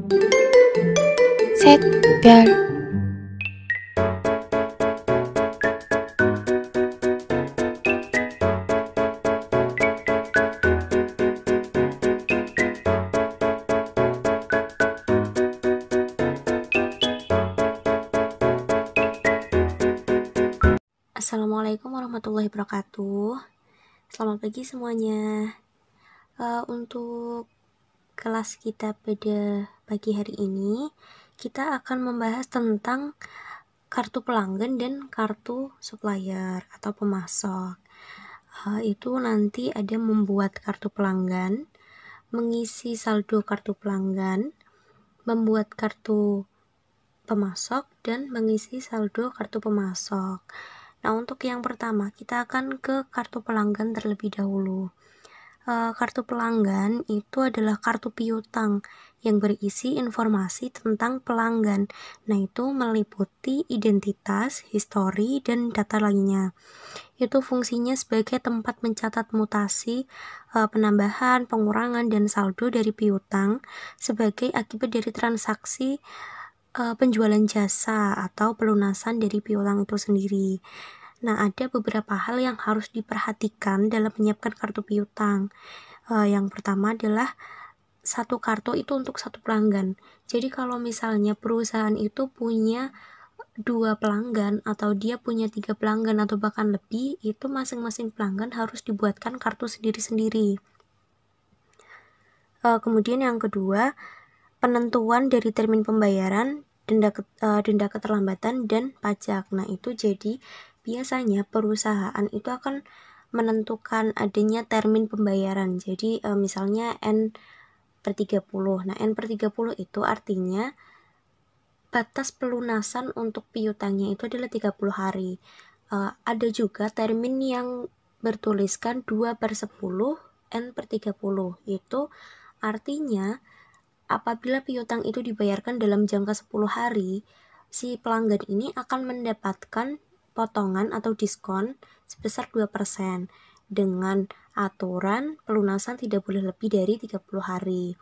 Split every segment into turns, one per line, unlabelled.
샛별
Assalamualaikum warahmatullahi wabarakatuh. Selamat pagi semuanya. Untuk kelas kita pada pagi hari ini, kita akan membahas tentang kartu pelanggan dan kartu supplier atau pemasok. Itu nanti ada membuat kartu pelanggan, mengisi saldo kartu pelanggan, membuat kartu pemasok, dan mengisi saldo kartu pemasok. Nah, untuk yang pertama, kita akan ke kartu pelanggan terlebih dahulu. Kartu pelanggan itu adalah kartu piutang yang berisi informasi tentang pelanggan. Nah, itu meliputi identitas, histori, dan data lainnya. Itu fungsinya sebagai tempat mencatat mutasi, penambahan, pengurangan, dan saldo dari piutang sebagai akibat dari transaksi penjualan jasa atau pelunasan dari piutang itu sendiri. Nah, ada beberapa hal yang harus diperhatikan dalam menyiapkan kartu piutang. Yang pertama adalah satu kartu itu untuk satu pelanggan. Jadi kalau misalnya perusahaan itu punya 2 pelanggan atau dia punya 3 pelanggan atau bahkan lebih, itu masing-masing pelanggan harus dibuatkan kartu sendiri-sendiri. Kemudian yang kedua, penentuan dari termin pembayaran, denda keterlambatan, dan pajak. Nah, itu jadi biasanya perusahaan itu akan menentukan adanya termin pembayaran. Jadi misalnya N/30. Nah, N/30 itu artinya batas pelunasan untuk piutangnya itu adalah 30 hari. Ada juga termin yang bertuliskan 2/10 N/30. Itu artinya apabila piutang itu dibayarkan dalam jangka 10 hari, si pelanggan ini akan mendapatkan potongan atau diskon sebesar 2% dengan aturan pelunasan tidak boleh lebih dari 30 hari.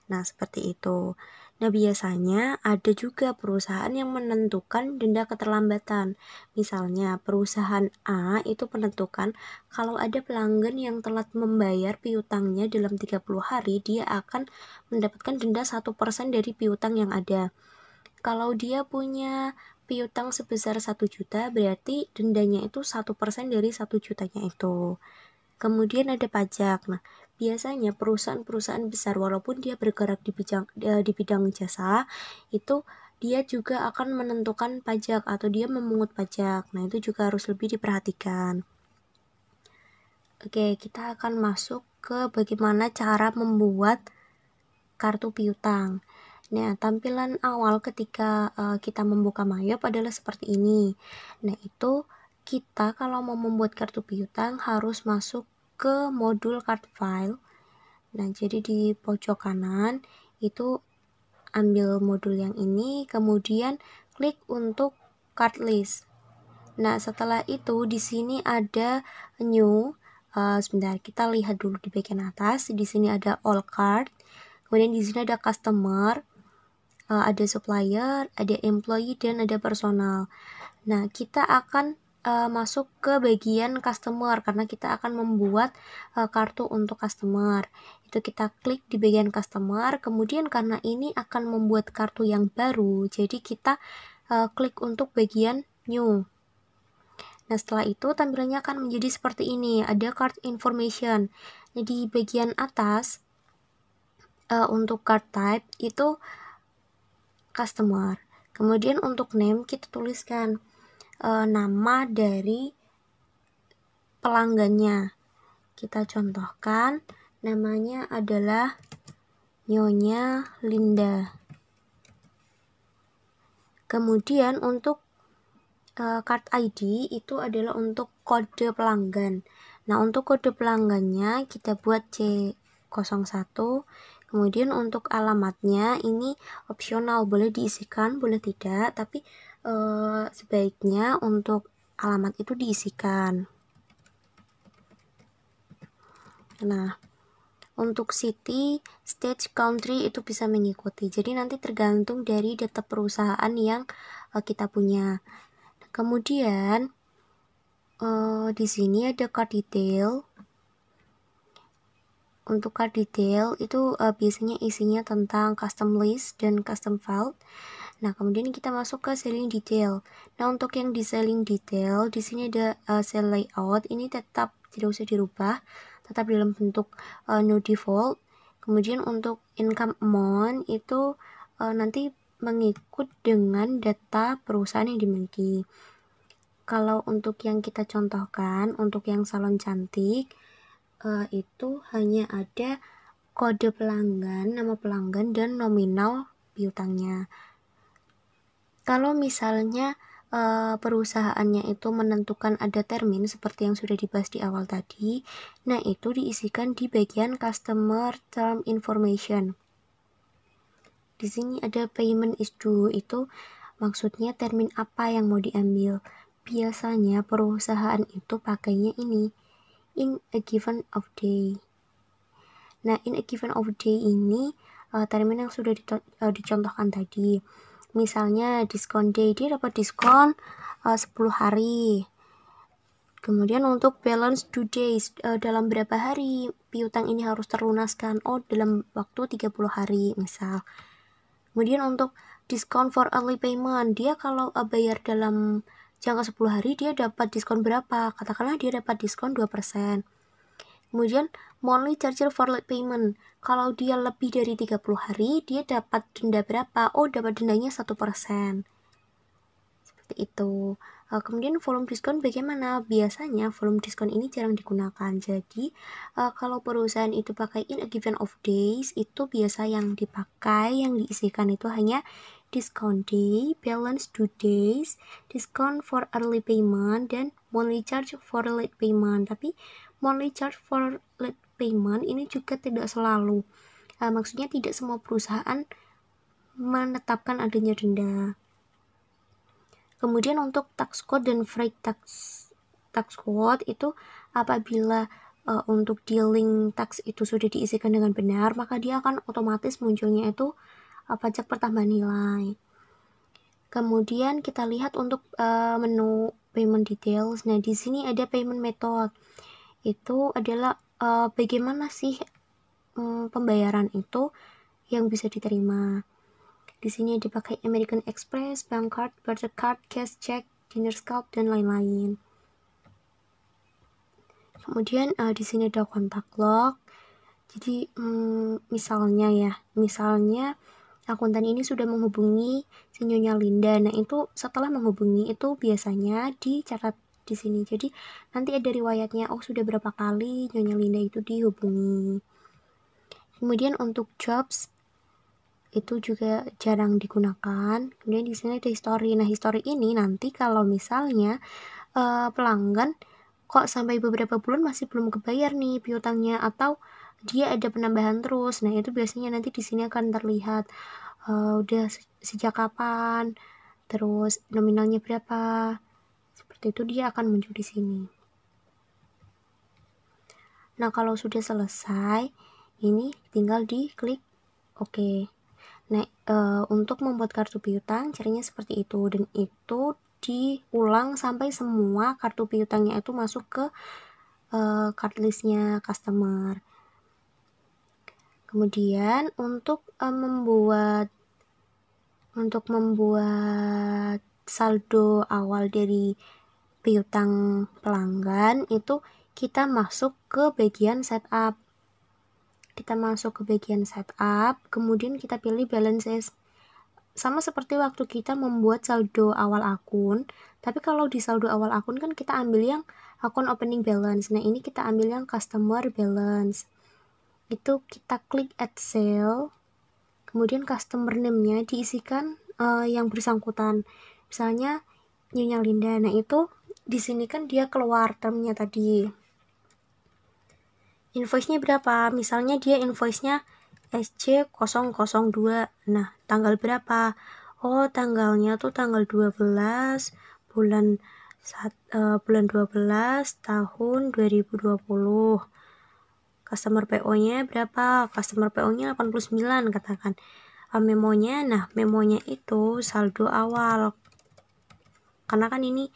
Nah, seperti itu. Nah, biasanya ada juga perusahaan yang menentukan denda keterlambatan. Misalnya, perusahaan A itu menentukan kalau ada pelanggan yang telat membayar piutangnya dalam 30 hari, dia akan mendapatkan denda 1% dari piutang yang ada. Kalau dia punya piutang sebesar 1 juta, berarti dendanya itu 1% dari 1 jutanya itu. Kemudian ada pajak. Nah, biasanya perusahaan-perusahaan besar walaupun dia bergerak di bidang jasa, itu dia juga akan menentukan pajak atau dia memungut pajak. Nah, itu juga harus lebih diperhatikan. Oke, kita akan masuk ke bagaimana cara membuat kartu piutang. Nah, tampilan awal ketika kita membuka Mayop adalah seperti ini. Nah, itu kita kalau mau membuat kartu piutang harus masuk ke modul card file. Nah, jadi di pojok kanan itu ambil modul yang ini, kemudian klik untuk card list. Nah, setelah itu di sini ada new. Sebentar, kita lihat dulu di bagian atas. Di sini ada all card. Kemudian di sini ada customer, ada supplier, ada employee, dan ada personal. Nah, kita akan masuk ke bagian customer karena kita akan membuat kartu untuk customer. Itu kita klik di bagian customer, kemudian karena ini akan membuat kartu yang baru, jadi kita klik untuk bagian new. Nah, setelah itu tampilannya akan menjadi seperti ini, ada card information. Nah, di bagian atas untuk card type itu customer. Kemudian untuk name kita tuliskan nama dari pelanggannya. Kita contohkan namanya adalah Nyonya Linda. Kemudian untuk card ID itu adalah untuk kode pelanggan. Nah, untuk kode pelanggannya kita buat C01. Kemudian untuk alamatnya ini opsional, boleh diisikan, boleh tidak, tapi sebaiknya untuk alamat itu diisikan. Nah, Untuk city, state, country itu bisa mengikuti. Jadi nanti tergantung dari data perusahaan yang kita punya. Kemudian di sini ada card detail. Untuk card detail itu biasanya isinya tentang custom list dan custom file. Nah, kemudian kita masuk ke selling detail. Nah, untuk yang di selling detail, di sini ada sell layout. Ini tetap tidak usah dirubah, tetap dalam bentuk no default. Kemudian untuk income amount itu nanti mengikut dengan data perusahaan yang dimiliki. Kalau untuk yang kita contohkan, untuk yang salon cantik, itu hanya ada kode pelanggan, nama pelanggan, dan nominal piutangnya. Kalau misalnya perusahaannya itu menentukan ada termin seperti yang sudah dibahas di awal tadi, nah itu diisikan di bagian customer term information. Di sini ada payment is due, itu maksudnya termin apa yang mau diambil. Biasanya perusahaan itu pakainya ini, in a given of day. Nah, in a given of day ini termin yang sudah dicontohkan tadi. Misalnya diskon day, dia dapat diskon 10 hari. Kemudian untuk balance due days, dalam berapa hari piutang ini harus terlunaskan? Oh, dalam waktu 30 hari misal. Kemudian untuk diskon for early payment, dia kalau bayar dalam jangka 10 hari dia dapat diskon berapa? Katakanlah dia dapat diskon 2%. Kemudian monthly charge for late payment, kalau dia lebih dari 30 hari dia dapat denda berapa? Oh, dapat dendanya 1%. Seperti itu. Kemudian volume diskon bagaimana? Biasanya volume diskon ini jarang digunakan. Jadi kalau perusahaan itu pakai in a given of days, itu biasa yang dipakai, yang diisikan itu hanya discount day, balance due days, discount for early payment, dan monthly charge for late payment. Tapi monthly charge for late payment ini juga tidak selalu. Maksudnya tidak semua perusahaan menetapkan adanya denda. Kemudian untuk tax code dan freight tax code itu apabila untuk dealing tax itu sudah diisikan dengan benar, maka dia akan otomatis munculnya itu pajak pertambahan nilai. Kemudian kita lihat untuk menu payment details. Nah, di sini ada payment method. Itu adalah bagaimana sih pembayaran itu yang bisa diterima. Di sini dipakai American Express, bank card, barter card, cash check, dinner scalp, dan lain-lain. Kemudian di sini ada kontak log. Jadi misalnya akuntan ini sudah menghubungi si Nyonya Linda. Nah, itu setelah menghubungi itu biasanya dicatat di sini. Jadi nanti ada riwayatnya, oh sudah berapa kali Nyonya Linda itu dihubungi. Kemudian untuk jobs itu juga jarang digunakan. Kemudian di sini ada history. Nah, history ini nanti kalau misalnya pelanggan kok sampai beberapa bulan masih belum kebayar nih piutangnya, atau dia ada penambahan terus, nah itu biasanya nanti di sini akan terlihat udah sejak kapan, terus nominalnya berapa. Seperti itu dia akan muncul di sini. Nah, kalau sudah selesai, ini tinggal diklik OK. Nah, untuk membuat kartu piutang caranya seperti itu, dan itu diulang sampai semua kartu piutangnya itu masuk ke card listnya customer. Kemudian untuk membuat saldo awal dari piutang pelanggan itu kita masuk ke bagian setup. Kemudian kita pilih balances. Sama seperti waktu kita membuat saldo awal akun, tapi kalau di saldo awal akun kan kita ambil yang akun opening balance. Nah, ini kita ambil yang customer balance. Itu kita klik add cell, kemudian customer name-nya diisikan yang bersangkutan. Misalnya Nyonya Linda. Nah, itu di sini kan dia keluar termnya tadi. Invoice-nya berapa? Misalnya dia invoice-nya SC002. Nah, tanggal berapa? Oh, tanggalnya tuh tanggal 12 bulan 12 tahun 2020. customer PO-nya berapa, customer PO-nya 89 katakan. Memonya, nah memonya itu saldo awal, karena kan ini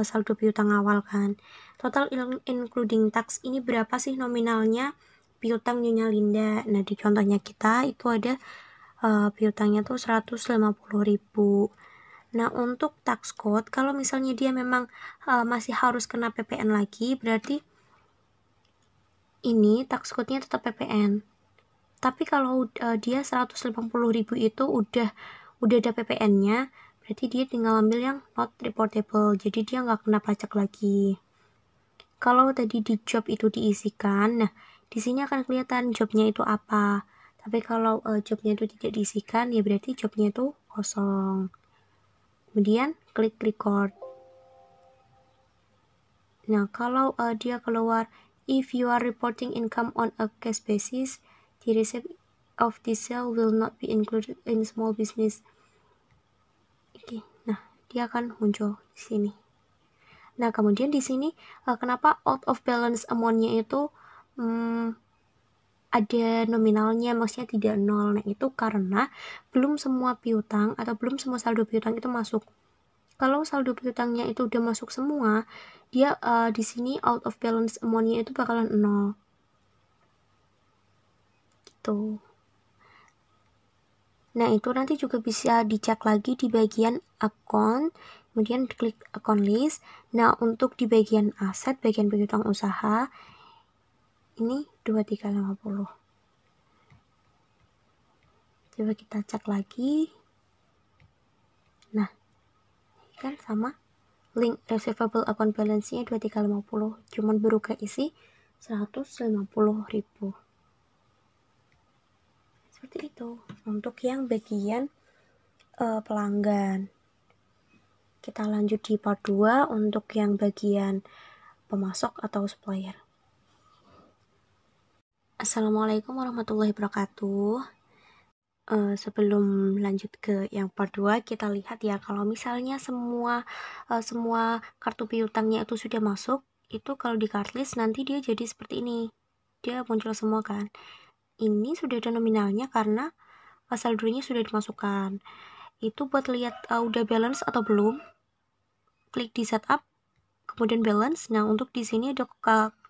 saldo piutang awal kan. Total including tax ini berapa sih nominalnya piutang Nyonya Linda. Nah di contohnya kita itu ada piutangnya tuh 150.000. Nah untuk tax code, kalau misalnya dia memang masih harus kena PPN lagi, berarti ini tax code-nya tetap PPN. Tapi kalau dia 150.000 itu udah ada PPN-nya, berarti dia tinggal ambil yang not reportable, jadi dia nggak kena pajak lagi. Kalau tadi di job itu diisikan, nah di sini akan kelihatan jobnya itu apa. Tapi kalau jobnya itu tidak diisikan, ya berarti jobnya itu kosong. Kemudian klik record. Nah kalau dia keluar, if you are reporting income on a cash basis, the receipt of this sale will not be included in small business. Oke, nah dia akan muncul di sini. Nah kemudian di sini kenapa out of balance amount-nya itu ada nominalnya, maksudnya tidak nol. Nah itu karena belum semua piutang atau belum semua saldo piutang itu masuk. Kalau saldo piutangnya itu udah masuk semua, dia di sini out of balance amount-nya itu bakalan nol. Gitu. Nah itu nanti juga bisa dicek lagi di bagian account, kemudian klik account list. Nah untuk di bagian aset, bagian piutang usaha, ini 2350. Coba kita cek lagi. Nah kan sama, link receivable account balance-nya 2350, cuman baru keisi 150.000. Seperti itu untuk yang bagian pelanggan. Kita lanjut di part 2 untuk yang bagian pemasok atau supplier. Assalamualaikum warahmatullahi wabarakatuh. Sebelum lanjut ke yang part 2, kita lihat ya, kalau misalnya semua kartu piutangnya itu sudah masuk, itu kalau di kartlist nanti dia jadi seperti ini, dia muncul semua kan. Ini sudah ada nominalnya karena saldonya sudah dimasukkan. Itu buat lihat udah balance atau belum, klik di setup, kemudian balance. Nah untuk di sini ada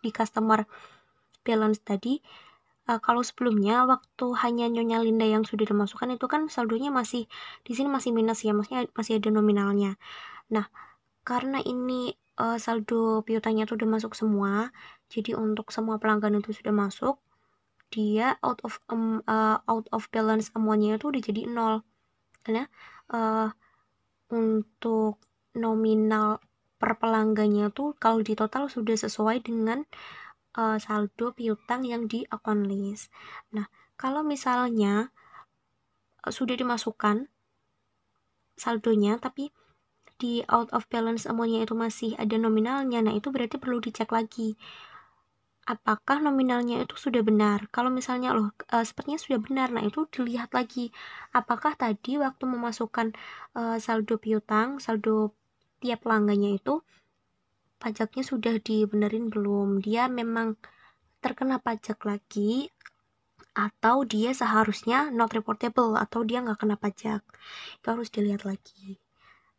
di customer balance tadi. Kalau sebelumnya waktu hanya Nyonya Linda yang sudah dimasukkan itu kan saldonya masih di sini masih minus ya, maksudnya masih ada nominalnya. Nah karena ini saldo piutangnya itu udah masuk semua, jadi untuk semua pelanggan itu sudah masuk, dia out of balance amount-nya itu udah jadi 0. Karena untuk nominal per pelanggannya tuh kalau di total sudah sesuai dengan saldo piutang yang di account list. Nah kalau misalnya sudah dimasukkan saldonya tapi di out of balance amount-nya itu masih ada nominalnya, nah itu berarti perlu dicek lagi apakah nominalnya itu sudah benar. Kalau misalnya sepertinya sudah benar, nah itu dilihat lagi apakah tadi waktu memasukkan saldo piutang, saldo tiap pelanggannya itu pajaknya sudah dibenerin belum, dia memang terkena pajak lagi atau dia seharusnya not reportable atau dia nggak kena pajak. Itu harus dilihat lagi.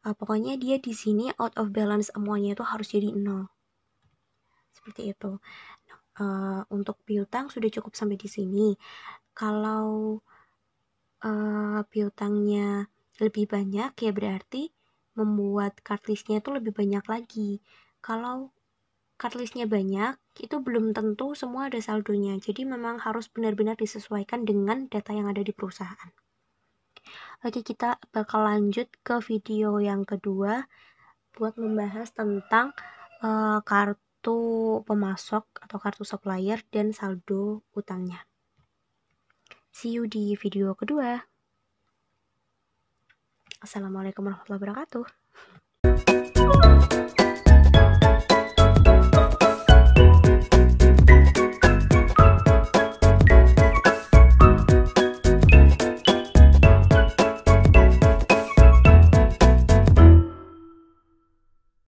Pokoknya dia di sini out of balance amount-nya itu harus jadi 0. Seperti itu. Untuk piutang sudah cukup sampai di sini. Kalau piutangnya lebih banyak ya berarti membuat kartlistnya itu lebih banyak lagi. Kalau kartlistnya banyak itu belum tentu semua ada saldonya, jadi memang harus benar-benar disesuaikan dengan data yang ada di perusahaan. Oke, kita bakal lanjut ke video yang kedua buat membahas tentang kartu pemasok atau kartu supplier dan saldo utangnya. See you di video kedua. Assalamualaikum warahmatullahi wabarakatuh.